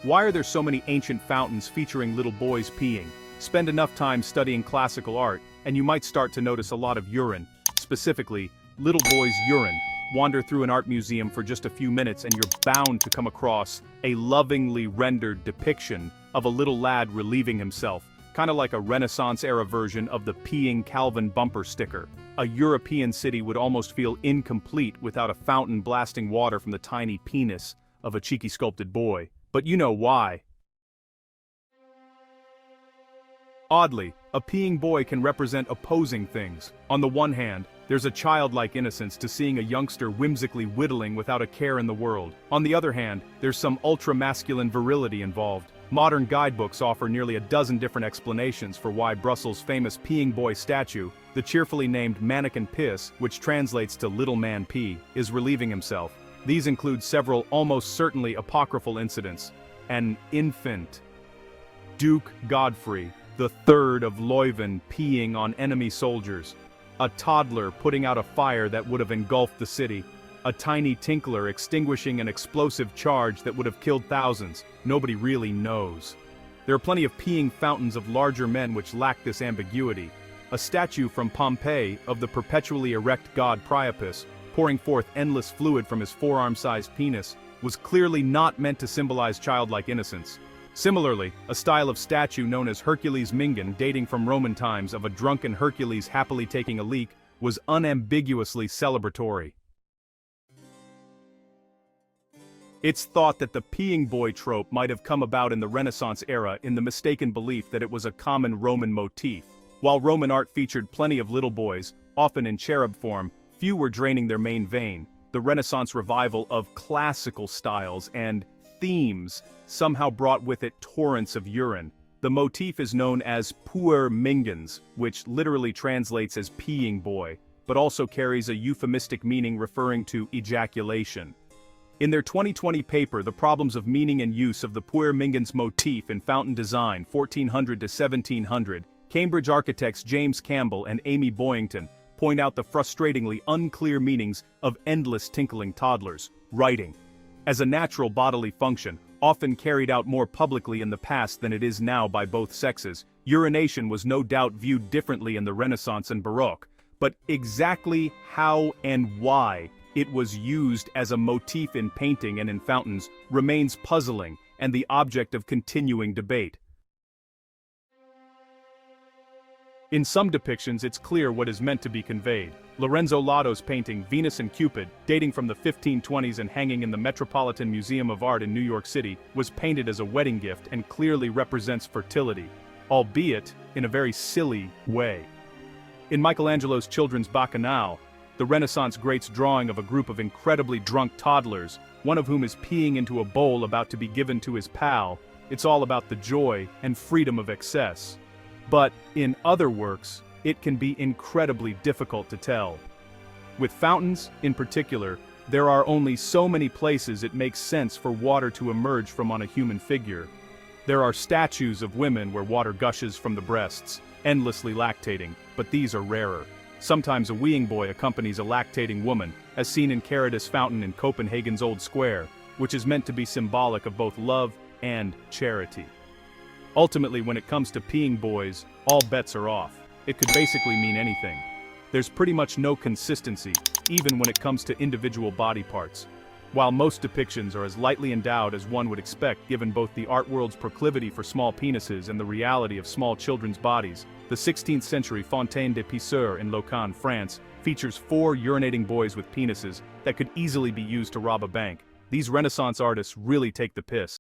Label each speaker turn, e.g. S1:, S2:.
S1: Why are there so many ancient fountains featuring little boys peeing? Spend enough time studying classical art, and you might start to notice a lot of urine. Specifically, little boys' urine. Wander through an art museum for just a few minutes and you're bound to come across a lovingly rendered depiction of a little lad relieving himself, kind of like a Renaissance-era version of the peeing Calvin bumper sticker. A European city would almost feel incomplete without a fountain blasting water from the tiny penis of a cheeky sculpted boy. But you know why. Oddly, a peeing boy can represent opposing things. On the one hand, there's a childlike innocence to seeing a youngster whimsically whittling without a care in the world. On the other hand, there's some ultra-masculine virility involved. Modern guidebooks offer nearly a dozen different explanations for why Brussels' famous peeing boy statue, the cheerfully named Mannequin Piss, which translates to Little Man Pee, is relieving himself. These include several almost certainly apocryphal incidents. An infant, Duke Godfrey, the third of Leuven, peeing on enemy soldiers. A toddler putting out a fire that would have engulfed the city. A tiny tinkler extinguishing an explosive charge that would have killed thousands. Nobody really knows. There are plenty of peeing fountains of larger men which lack this ambiguity. A statue from Pompeii of the perpetually erect god Priapus, pouring forth endless fluid from his forearm-sized penis, was clearly not meant to symbolize childlike innocence. Similarly, a style of statue known as Hercules Mingan, dating from Roman times, of a drunken Hercules happily taking a leak, was unambiguously celebratory. It's thought that the peeing boy trope might have come about in the Renaissance era in the mistaken belief that it was a common Roman motif. While Roman art featured plenty of little boys, often in cherub form, few were draining their main vein. The Renaissance revival of classical styles and themes somehow brought with it torrents of urine. The motif is known as puer mingens, which literally translates as peeing boy, but also carries a euphemistic meaning referring to ejaculation. In their 2020 paper, The Problems of Meaning and Use of the Puer Mingens Motif in Fountain Design, 1400 to 1700, Cambridge architects James Campbell and Amy Boyington point out the frustratingly unclear meanings of endless tinkling toddlers, writing. As a natural bodily function, often carried out more publicly in the past than it is now by both sexes, urination was no doubt viewed differently in the Renaissance and Baroque, but exactly how and why it was used as a motif in painting and in fountains remains puzzling and the object of continuing debate. In some depictions, it's clear what is meant to be conveyed. Lorenzo Lotto's painting Venus and Cupid, dating from the 1520s and hanging in the Metropolitan Museum of Art in New York City, was painted as a wedding gift and clearly represents fertility, albeit in a very silly way. In Michelangelo's children's Bacchanal, the Renaissance great's drawing of a group of incredibly drunk toddlers, one of whom is peeing into a bowl about to be given to his pal, it's all about the joy and freedom of excess. But, in other works, it can be incredibly difficult to tell. With fountains, in particular, there are only so many places it makes sense for water to emerge from on a human figure. There are statues of women where water gushes from the breasts, endlessly lactating, but these are rarer. Sometimes a weeing boy accompanies a lactating woman, as seen in Caritas Fountain in Copenhagen's Old Square, which is meant to be symbolic of both love and charity. Ultimately, when it comes to peeing boys, all bets are off. It could basically mean anything. There's pretty much no consistency, even when it comes to individual body parts. While most depictions are as lightly endowed as one would expect given both the art world's proclivity for small penises and the reality of small children's bodies, the 16th century Fontaine des Pisseurs in Laucanne, France, features 4 urinating boys with penises that could easily be used to rob a bank. These Renaissance artists really take the piss.